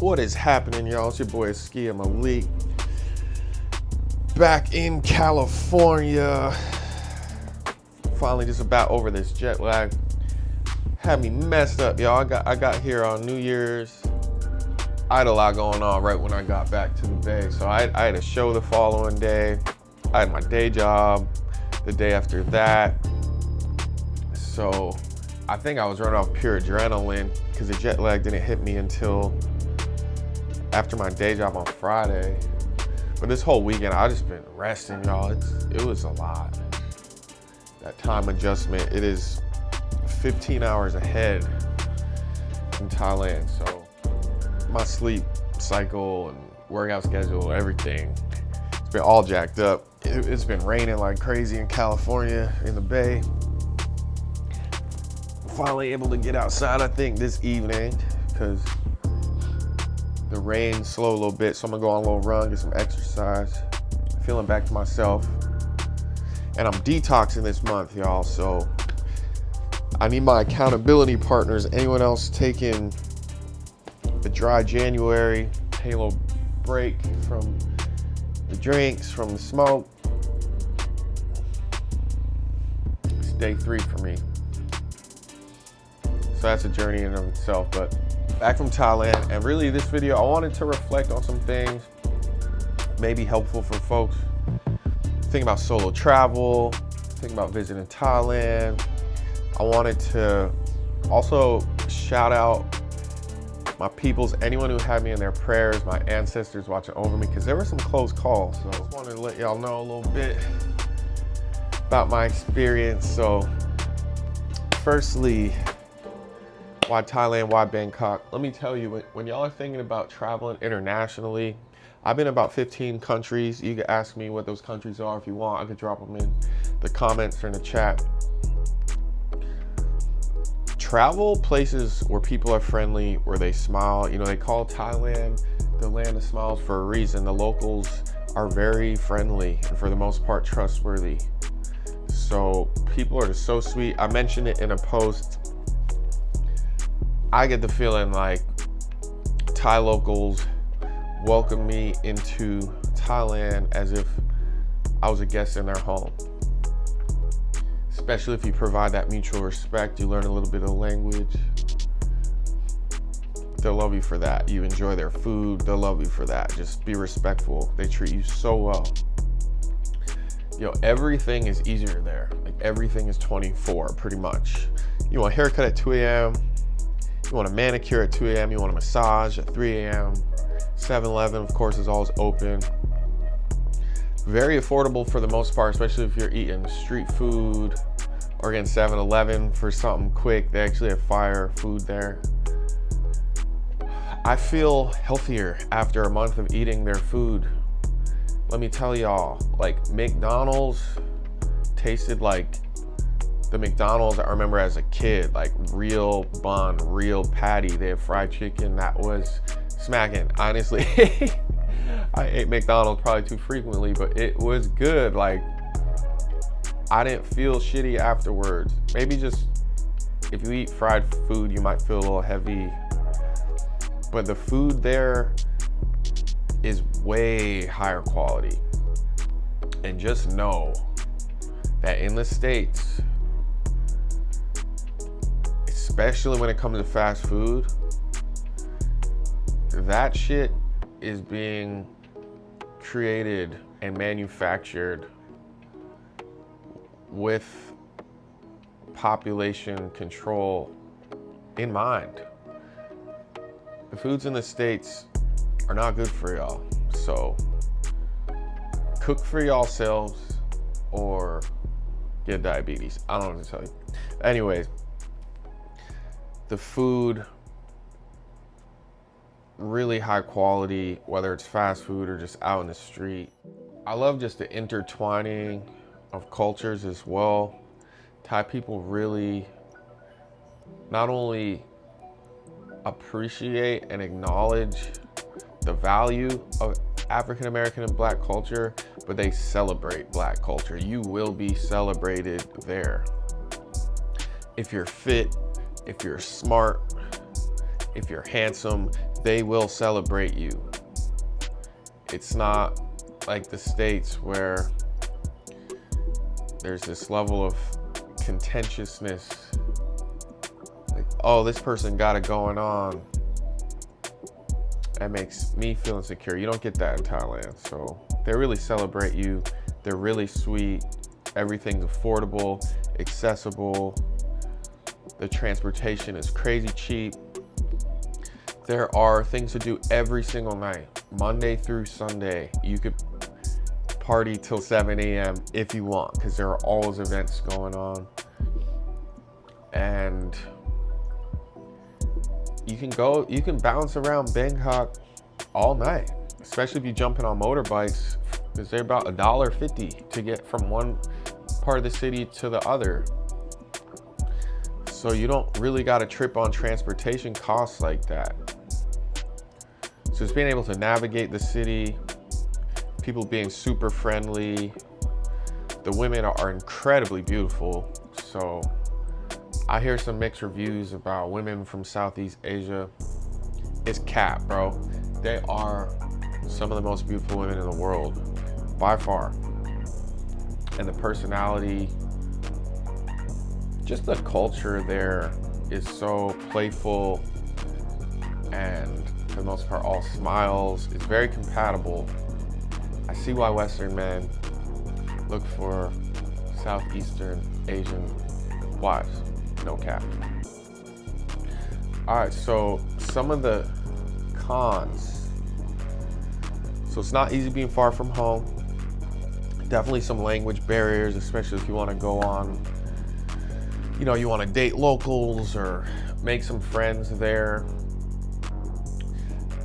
What is happening, y'all? It's your boy Azkia Malik, back in California. Finally just about over this jet lag. Had me messed up, y'all. I got here on New Year's. I had a lot going on right when I got back to the Bay. So I had a show the following day. I had my day job the day after that. So I think I was running off pure adrenaline because the jet lag didn't hit me until after my day job on Friday. But this whole weekend, I just been resting, y'all. It was a lot. That time adjustment, it is 15 hours ahead in Thailand. So my sleep cycle and workout schedule, everything, it's been all jacked up. It's been raining like crazy in California, in the Bay. Finally able to get outside, I think, this evening because the rain slowed a little bit, so I'm gonna go on a little run, get some exercise, feeling back to myself. And I'm detoxing this month, y'all, so I need my accountability partners. Anyone else taking the dry January, take a little break from the drinks, from the smoke? It's day 3 for me. So that's a journey in and of itself. But back from Thailand, and really this video, I wanted to reflect on some things maybe helpful for folks thinking about solo travel, thinking about visiting Thailand. I wanted to also shout out my peoples, anyone who had me in their prayers, my ancestors watching over me, because there were some close calls. So I just wanted to let y'all know a little bit about my experience. So firstly, why Thailand, why Bangkok? Let me tell you, when y'all are thinking about traveling internationally, I've been about 15 countries. You can ask me what those countries are if you want. I could drop them in the comments or in the chat. Travel places where people are friendly, where they smile. You know, they call Thailand the land of smiles for a reason. The locals are very friendly and for the most part trustworthy. So people are just so sweet. I mentioned it in a post. I get the feeling like Thai locals welcome me into Thailand as if I was a guest in their home. Especially if you provide that mutual respect, you learn a little bit of language. They'll love you for that. You enjoy their food, they'll love you for that. Just be respectful. They treat you so well. You know, everything is easier there. Like everything is 24, pretty much. You want a haircut at 2 a.m., you want a manicure at 2 a.m., you want a massage at 3 a.m. 7-Eleven, of course, is always open. Very affordable for the most part, especially if you're eating street food or getting 7-Eleven for something quick. They actually have fire food there. I feel healthier after a month of eating their food. Let me tell y'all, like McDonald's tasted like the McDonald's I remember as a kid, like real bun, real patty. They have fried chicken that was smacking. Honestly, I ate McDonald's probably too frequently, but it was good. Like, I didn't feel shitty afterwards. Maybe just if you eat fried food, you might feel a little heavy. But the food there is way higher quality. And just know that in the States, especially when it comes to fast food, that shit is being created and manufactured with population control in mind. The foods in the States are not good for y'all. So cook for yourselves or get diabetes. I don't know what to tell you. Anyways, the food, really high quality, whether it's fast food or just out in the street. I love just the intertwining of cultures as well. Thai people really not only appreciate and acknowledge the value of African American and Black culture, but they celebrate Black culture. You will be celebrated there. If you're fit, if you're smart, If you're handsome, they will celebrate you. It's not like the States where there's this level of contentiousness. Like, oh, this person got it going on. That makes me feel insecure. You don't get that in Thailand. So they really celebrate you. They're really sweet. Everything's affordable, accessible. The transportation is crazy cheap. There are things to do every single night, Monday through Sunday. You could party till 7 a.m. if you want, because there are always events going on. And you can bounce around Bangkok all night, especially if you jump in on motorbikes, because they're about $1.50 to get from one part of the city to the other. So you don't really got to trip on transportation costs like that. So it's being able to navigate the city, people being super friendly. The women are incredibly beautiful. So I hear some mixed reviews about women from Southeast Asia. It's cap, bro. They are some of the most beautiful women in the world, by far. And the personality, just the culture there is so playful and for the most part all smiles. It's very compatible. I see why Western men look for Southeastern Asian wives. No cap. All right, so some of the cons. So it's not easy being far from home. Definitely some language barriers, especially if you want to go on, you want to date locals or make some friends there.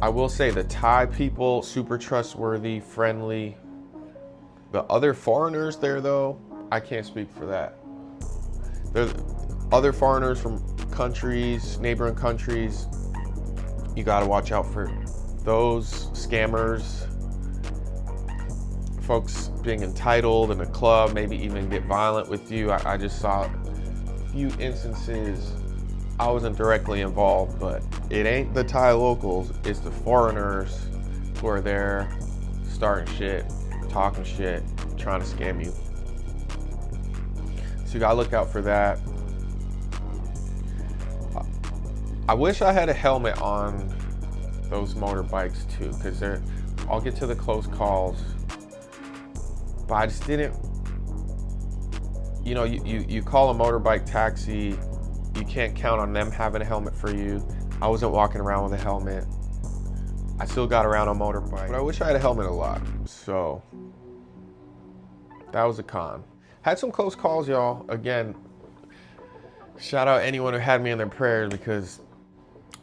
I will say the Thai people, super trustworthy, friendly. The other foreigners there though, I can't speak for that. There's other foreigners from countries, neighboring countries. You got to watch out for those scammers. Folks being entitled in a club, maybe even get violent with you. I just saw a few instances. I wasn't directly involved, but it ain't the Thai locals, it's the foreigners who are there starting shit, talking shit, trying to scam you. So you gotta look out for that. I wish I had a helmet on those motorbikes too, because I'll get to the close calls, but I just didn't, you call a motorbike taxi, you can't count on them having a helmet for you. I wasn't walking around with a helmet. I still got around on motorbike, but I wish I had a helmet a lot. So that was a con. Had some close calls, y'all. Again, shout out anyone who had me in their prayers, because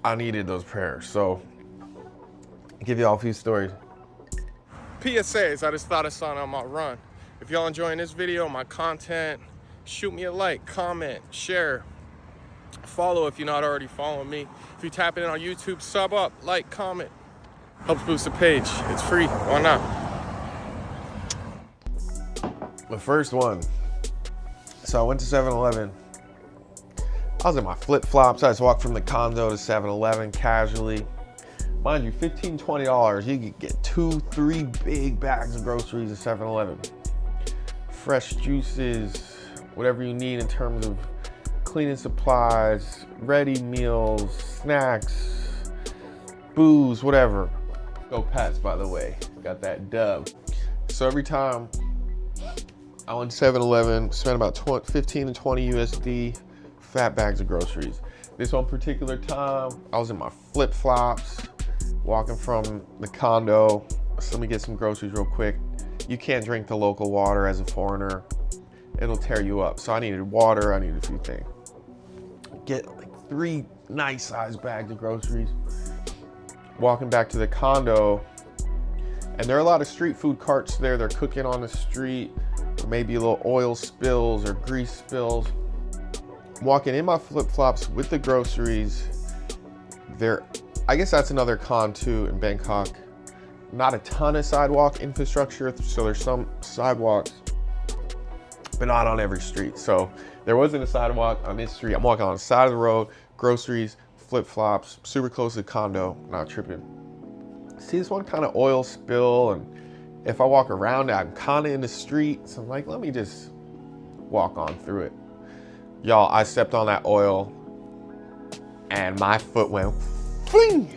I needed those prayers. So I'll give y'all a few stories. PSAs, I just thought of something on my run. If y'all enjoying this video, my content, shoot me a like, comment, share, follow if you're not already following me. If you're tapping in on YouTube, sub up, like, comment. Helps boost the page. It's free. Why not? The first one. So I went to 7-Eleven. I was in my flip-flops. I just walked from the condo to 7-Eleven casually. Mind you, $15, $20, you could get 2-3 big bags of groceries at 7-Eleven. Fresh juices, whatever you need in terms of cleaning supplies, ready meals, snacks, booze, whatever. Go Pats, by the way. Got that dub. So every time I went to 7-Eleven, spent about 15 to 20 USD, fat bags of groceries. This one particular time, I was in my flip-flops, walking from the condo. So let me get some groceries real quick. You can't drink the local water as a foreigner. It'll tear you up. So I needed water, I needed a few things. Get like 3 nice sized bags of groceries. Walking back to the condo, and there are a lot of street food carts there. They're cooking on the street, or maybe a little oil spills or grease spills. Walking in my flip-flops with the groceries. I guess that's another con too in Bangkok. Not a ton of sidewalk infrastructure, so there's some sidewalks, but not on every street. So there wasn't a sidewalk on this street. I'm walking on the side of the road, groceries, flip-flops, super close to the condo, not tripping. See this one kind of oil spill, and if I walk around it, I'm kind of in the street. So I'm like, let me just walk on through it. Y'all, I stepped on that oil and my foot went fling.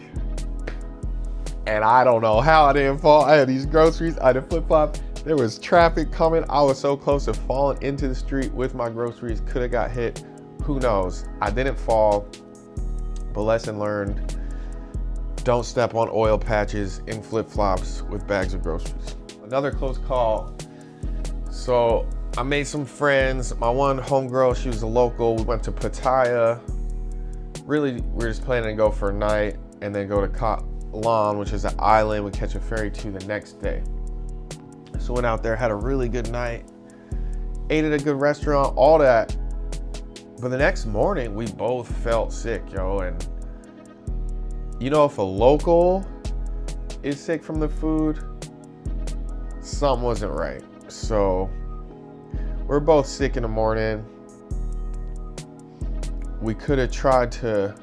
And I don't know how I didn't fall. I had these groceries, I had a flip-flop. There was traffic coming. I was so close to falling into the street with my groceries. Could have got hit. Who knows? I didn't fall, but lesson learned. Don't step on oil patches in flip-flops with bags of groceries. Another close call. So I made some friends. My one homegirl, she was a local. We went to Pattaya. Really, we were just planning to go for a night and then go to Koh Lan, which is an island we catch a ferry to the next day. So went out there, had a really good night, ate at a good restaurant, all that. But the next morning, we both felt sick, yo. And you know, if a local is sick from the food, something wasn't right. So we're both sick in the morning. We could have tried to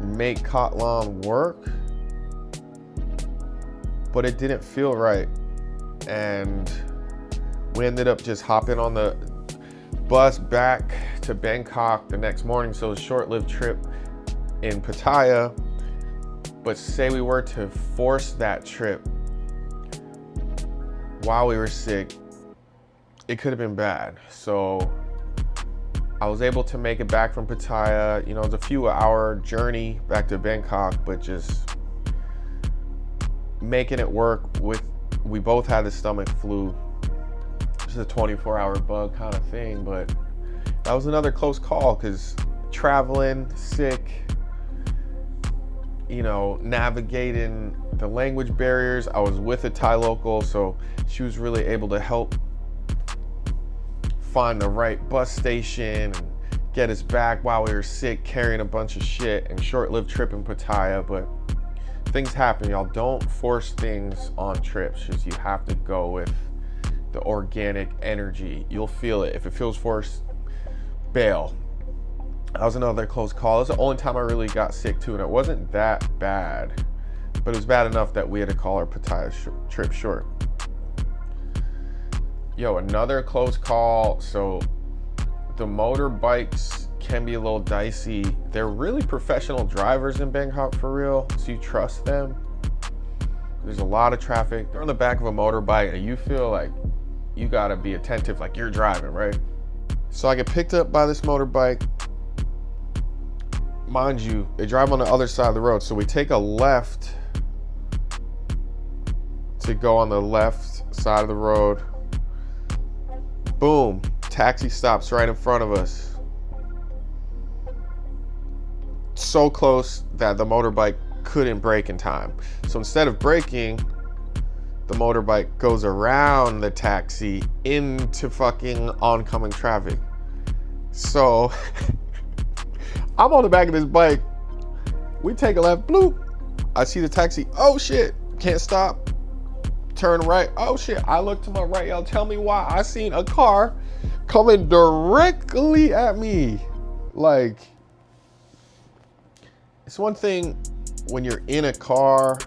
make Koh Lan work, but it didn't feel right. And we ended up just hopping on the bus back to Bangkok the next morning. So it was a short-lived trip in Pattaya. But say we were to force that trip while we were sick, it could have been bad. So I was able to make it back from Pattaya. You know, it was a few hour journey back to Bangkok, but just making it work with, we both had the stomach flu. Just a 24-hour bug kind of thing, but that was another close call because traveling, sick, you know, navigating the language barriers. I was with a Thai local, so she was really able to help find the right bus station and get us back while we were sick, carrying a bunch of shit, and short-lived trip in Pattaya. But things happen, y'all. Don't force things on trips. Just you have to go with the organic energy. You'll feel it. If it feels forced, bail. That was another close call. It was the only time I really got sick too, and it wasn't that bad, but it was bad enough that we had to call our Pattaya trip short. Yo, another close call. So the motorbikes can be a little dicey. They're really professional drivers in Bangkok for real, so you trust them. There's a lot of traffic. They're on the back of a motorbike and you feel like you gotta be attentive like you're driving, right? So I get picked up by this motorbike. Mind you, they drive on the other side of the road. So we take a left to go on the left side of the road. Boom, taxi stops right in front of us. So close that the motorbike couldn't brake in time. So instead of braking, the motorbike goes around the taxi into fucking oncoming traffic. So I'm on the back of this bike. We take a left, bloop. I see the taxi. Oh shit, can't stop. Turn right. Oh shit, I look to my right. Y'all tell me why. I seen a car coming directly at me. Like, it's one thing when you're in a car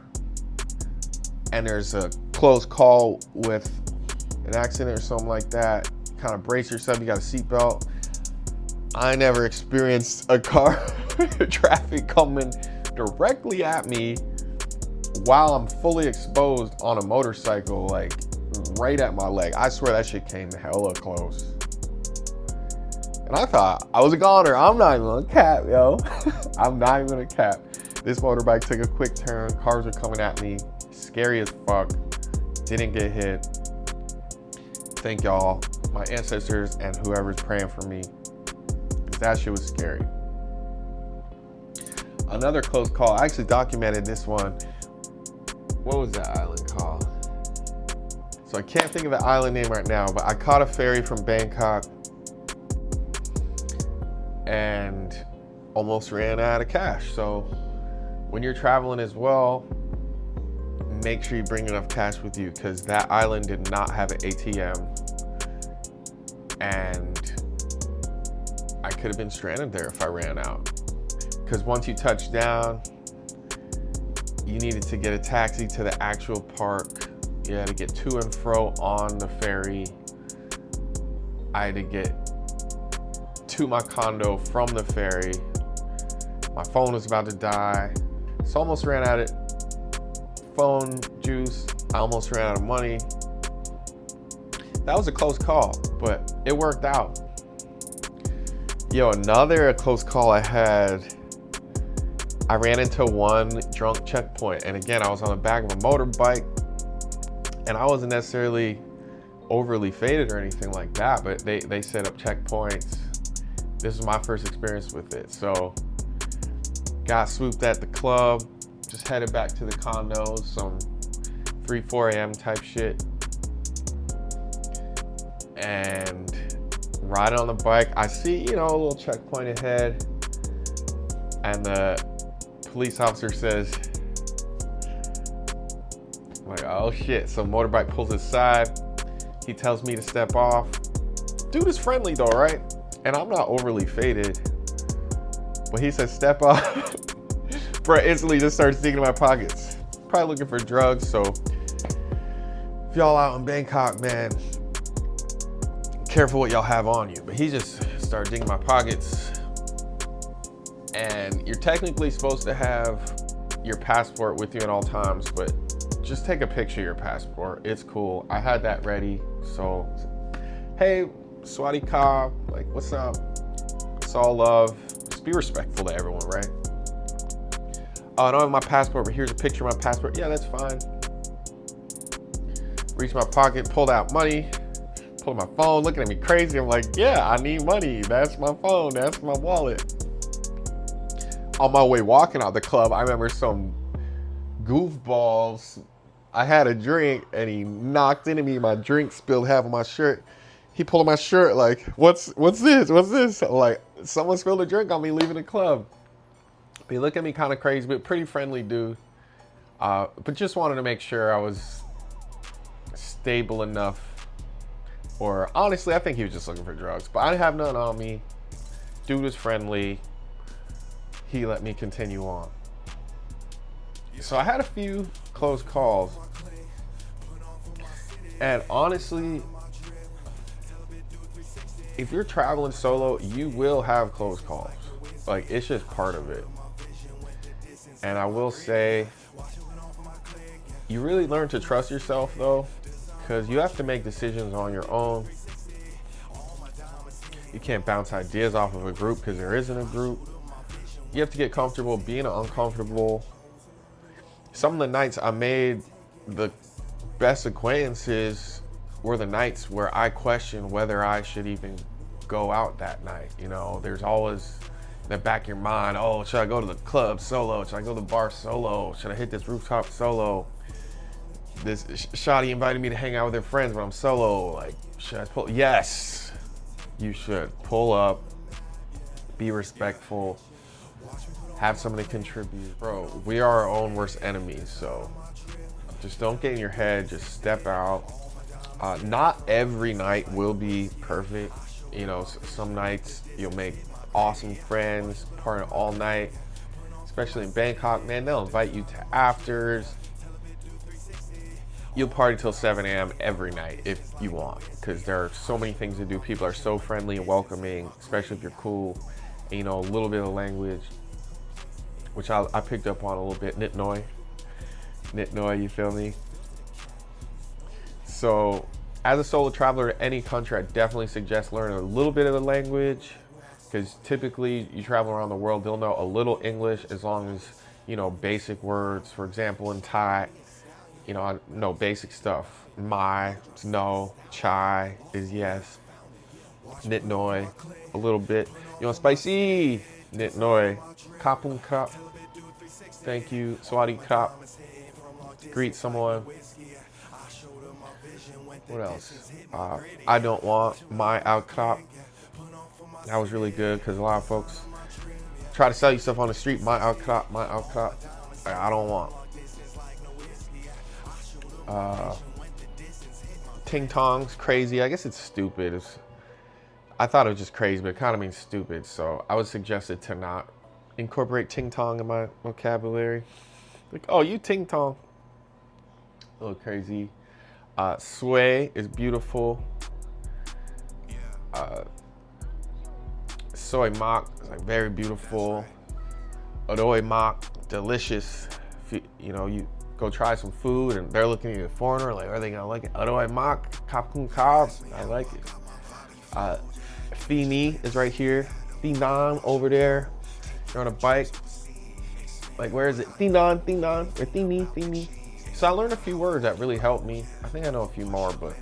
and there's a close call with an accident or something like that. Kind of brace yourself, you got a seatbelt. I never experienced a car traffic coming directly at me while I'm fully exposed on a motorcycle, like right at my leg. I swear that shit came hella close. And I thought I was a goner. I'm not even gonna cap, yo. I'm not even gonna cap. This motorbike took a quick turn. Cars were coming at me. Scary as fuck. Didn't get hit. Thank y'all, my ancestors and whoever's praying for me. That shit was scary. Another close call. I actually documented this one. What was that island called? So I can't think of the island name right now, but I caught a ferry from Bangkok and almost ran out of cash. So when you're traveling as well, make sure you bring enough cash with you, because that island did not have an ATM and I could have been stranded there if I ran out. because once you touch down, you needed to get a taxi to the actual park. You had to get to and fro on the ferry. I had to get to my condo from the ferry. My phone was about to die. So I almost ran out of phone juice. I almost ran out of money. That was a close call, but it worked out. Yo, another close call I had, I ran into one drunk checkpoint. And again, I was on the back of a motorbike and I wasn't necessarily overly faded or anything like that, but they set up checkpoints. This was my first experience with it. So got swooped at the club, just headed back to the condos, some 4 a.m. type shit. And riding on the bike, I see, a little checkpoint ahead. And the police officer says, I'm like, oh shit. So motorbike pulls aside. He tells me to step off. Dude is friendly though, right? And I'm not overly faded. But he says, step off. Bro, instantly just starts digging in my pockets. Probably looking for drugs. So if y'all out in Bangkok, man, careful what y'all have on you. But he just started digging my pockets. And you're technically supposed to have your passport with you at all times, but just take a picture of your passport. It's cool. I had that ready. So, hey, Swati Ka, like, what's up? It's all love. Just be respectful to everyone, right? Oh, I don't have my passport, but here's a picture of my passport. Yeah, that's fine. Reached my pocket, pulled out money, pulled my phone, looking at me crazy. I'm like, yeah, I need money. That's my phone. That's my wallet. On my way walking out the club, I remember some goofballs. I had a drink and he knocked into me. My drink spilled half of my shirt. He pulled my shirt like, what's this? What's this? Like, someone spilled a drink on me leaving the club. He looked at me kind of crazy, but pretty friendly dude. But just wanted to make sure I was stable enough. Or honestly, I think he was just looking for drugs. But I didn't have none on me. Dude was friendly. He let me continue on. So I had a few close calls. And honestly, if you're traveling solo, you will have close calls. Like, it's just part of it. And I will say, you really learn to trust yourself though, because you have to make decisions on your own. You can't bounce ideas off of a group because there isn't a group. You have to get comfortable being uncomfortable. Some of the nights I made the best acquaintances were the nights where I questioned whether I should even go out that night. There's always in the back of your mind, oh, should I go to the club solo? Should I go to the bar solo? Should I hit this rooftop solo? This shawty invited me to hang out with her friends, but I'm solo. Like, should I pull? Yes, you should. Pull up, be respectful, have somebody contribute. Bro, we are our own worst enemies, so just don't get in your head, just step out. Not every night will be perfect. Some nights you'll make awesome friends, party all night, especially in Bangkok, man. They'll invite you to afters. You'll party till 7 a.m. every night if you want, because there are so many things to do. People are so friendly and welcoming, especially if you're cool, and, a little bit of language, which I picked up on a little bit. Nit Noi, you feel me? So as a solo traveler to any country, I definitely suggest learning a little bit of the language, because typically you travel around the world, they'll know a little English as long as, basic words. For example, in Thai, I know basic stuff. My is no, chai is yes, Nit Noi, a little bit. You want spicy? Nit Noi, kapung kap, thank you, Swati Kap, greet someone. What else? I don't want my out cop. That was really good because a lot of folks try to sell you stuff on the street. My out cop. I don't want. Ting tong's crazy. I guess it's stupid. I thought it was just crazy, but it kind of means stupid. So I would suggest it to not incorporate ting tong in my vocabulary. Like, oh, you ting tong. A little crazy. Sway is beautiful. Soy mak is like very beautiful. Adoy mak, delicious. You know, you go try some food and they're looking at you, a foreigner, like, are they gonna like it? Adoy mak, kap kun kab, I like it. Fini is right here. Finan over there. You're on a bike. Like, where is it? Finan, or Fini. So I learned a few words that really helped me. I think I know a few more, but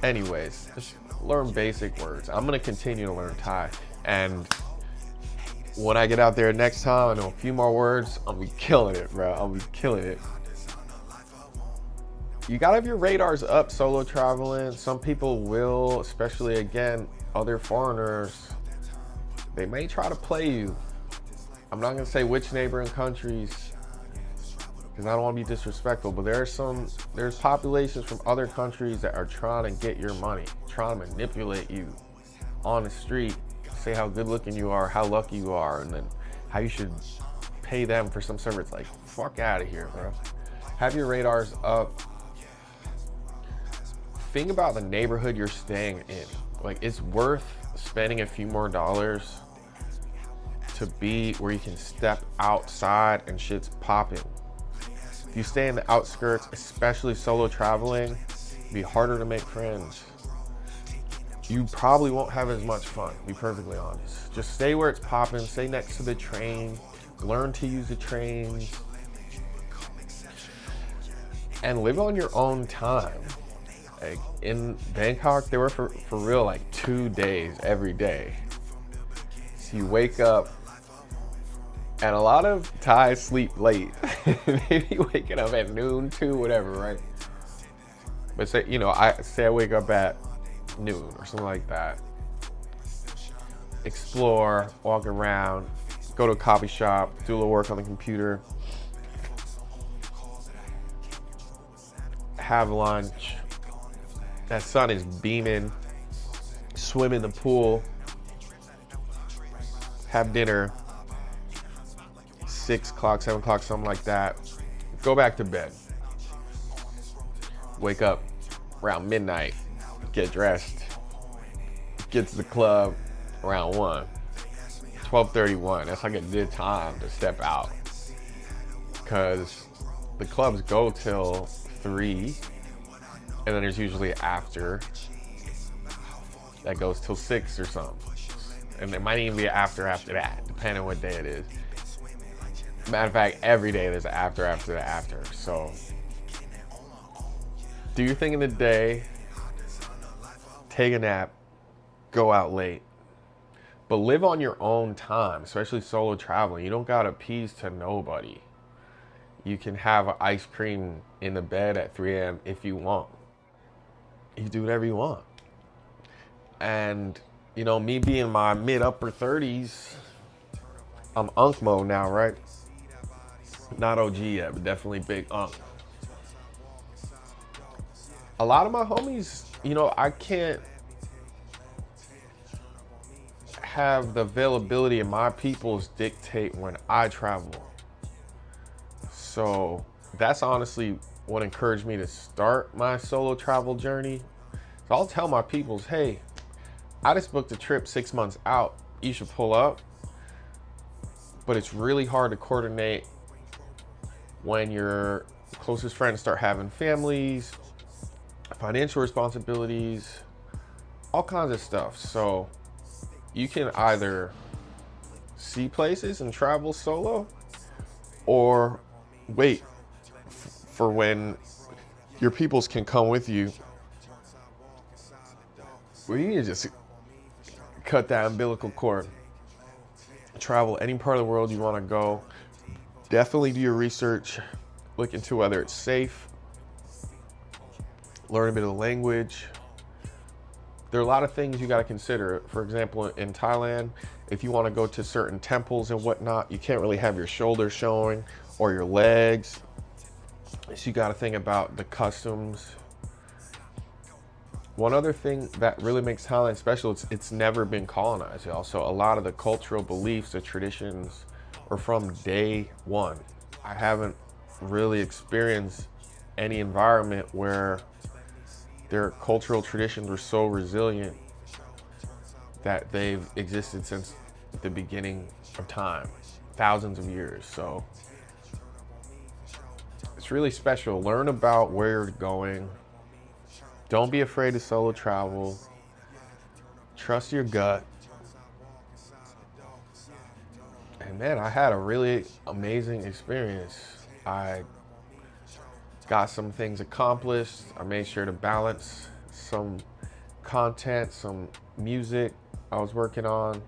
anyways, just learn basic words. I'm gonna continue to learn Thai. And when I get out there next time, I know a few more words, I'll be killing it, bro. I'll be killing it. You gotta have your radars up solo traveling. Some people will, especially again, other foreigners, they may try to play you. I'm not gonna say which neighboring countries, because I don't want to be disrespectful, but there's populations from other countries that are trying to get your money, trying to manipulate you on the street, say how good looking you are, how lucky you are, and then how you should pay them for some service. Like, fuck out of here, bro. Have your radars up. Think about the neighborhood you're staying in. Like, it's worth spending a few more dollars to be where you can step outside and shit's popping. If you stay in the outskirts, especially solo traveling, it'd be harder to make friends. You probably won't have as much fun, to be perfectly honest. Just stay where it's popping, stay next to the train, learn to use the trains, and live on your own time. Like in Bangkok, they were for real like 2 days every day. So you wake up, and a lot of Thais sleep late. They be waking up at noon, 2, whatever, right? But say, you know, I wake up at noon or something like that. Explore, walk around, go to a coffee shop, do a little work on the computer, have lunch. That sun is beaming, swim in the pool, have dinner, 6 o'clock, 7 o'clock, something like that. Go back to bed. Wake up around midnight, get dressed, get to the club around 1, 12:31. That's like a good time to step out, because the clubs go till 3, and then there's usually after that goes till 6 or something, and there might even be after that, depending on what day it is. Matter of fact, every day there's an after. So do your thing in the day, take a nap, go out late, but live on your own time, especially solo traveling. You don't gotta appease to nobody. You can have an ice cream in the bed at 3 a.m. if you want. You do whatever you want. And you know, me being my mid-upper 30s, I'm unk mode now, right? Not OG yet, but definitely big unk. A lot of my homies, you know, I can't have the availability of my peoples dictate when I travel. So that's honestly what encouraged me to start my solo travel journey. So I'll tell my peoples, hey, I just booked a trip 6 months out. You should pull up. But it's really hard to coordinate when your closest friends start having families, financial responsibilities, all kinds of stuff. So you can either see places and travel solo, or wait for when your peoples can come with you. Well, you need to just cut that umbilical cord. Travel any part of the world you want to go. Definitely do your research. Look into whether it's safe. Learn a bit of the language. There are a lot of things you got to consider. For example, in Thailand, if you want to go to certain temples and whatnot, you can't really have your shoulders showing or your legs. So you got to think about the customs. One other thing that really makes Thailand special, it's never been colonized, y'all. So a lot of the cultural beliefs, the traditions, or from day one. I haven't really experienced any environment where their cultural traditions were so resilient that they've existed since the beginning of time, thousands of years. So it's really special. Learn about where you're going. Don't be afraid to solo travel. Trust your gut. And man, I had a really amazing experience. I got some things accomplished. I made sure to balance some content, some music I was working on.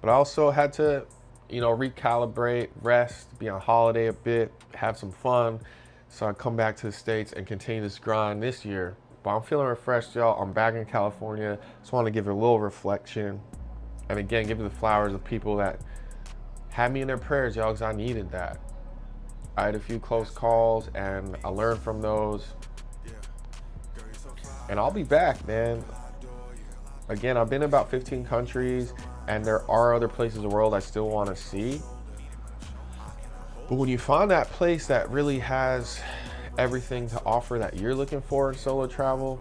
But I also had to, recalibrate, rest, be on holiday a bit, have some fun. So I come back to the States and continue this grind this year. But I'm feeling refreshed, y'all. I'm back in California. Just want to give it a little reflection. And again, give the flowers of people that had me in their prayers, y'all, because I needed that. I had a few close calls and I learned from those. And I'll be back, man. Again, I've been in about 15 countries and there are other places in the world I still want to see. But when you find that place that really has everything to offer that you're looking for in solo travel,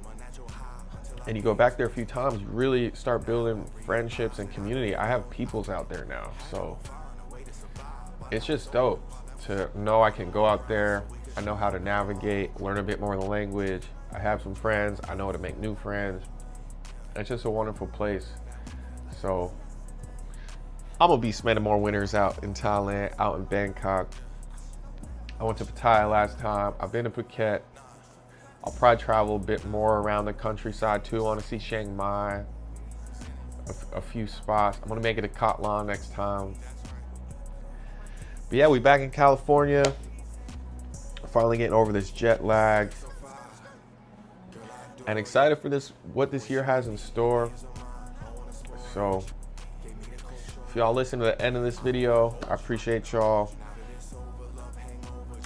and you go back there a few times, you really start building friendships and community. I have peoples out there now, so it's just dope to know I can go out there. I know how to navigate, learn a bit more of the language. I have some friends. I know how to make new friends. It's just a wonderful place. So I'm gonna be spending more winters out in Thailand, out in Bangkok. I went to Pattaya last time. I've been to Phuket. I'll probably travel a bit more around the countryside too. I want to see Chiang Mai, a few spots. I'm gonna make it to Koh Lan next time. But yeah, we back in California. Finally getting over this jet lag. And excited for what this year has in store. So if y'all listen to the end of this video, I appreciate y'all.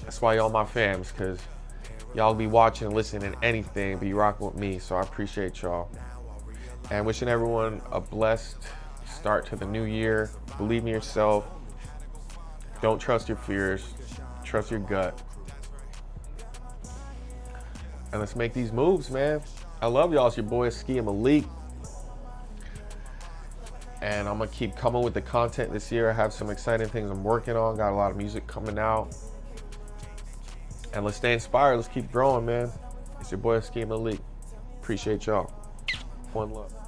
That's why y'all my fams, because y'all be watching and listening to anything, but you rocking with me, so I appreciate y'all. And wishing everyone a blessed start to the new year. Believe in yourself. Don't trust your fears. Trust your gut. And let's make these moves, man. I love y'all. It's your boy Azkia Malik. And I'm going to keep coming with the content this year. I have some exciting things I'm working on. Got a lot of music coming out. And let's stay inspired. Let's keep growing, man. It's your boy Azkia Malik. Appreciate y'all. One love.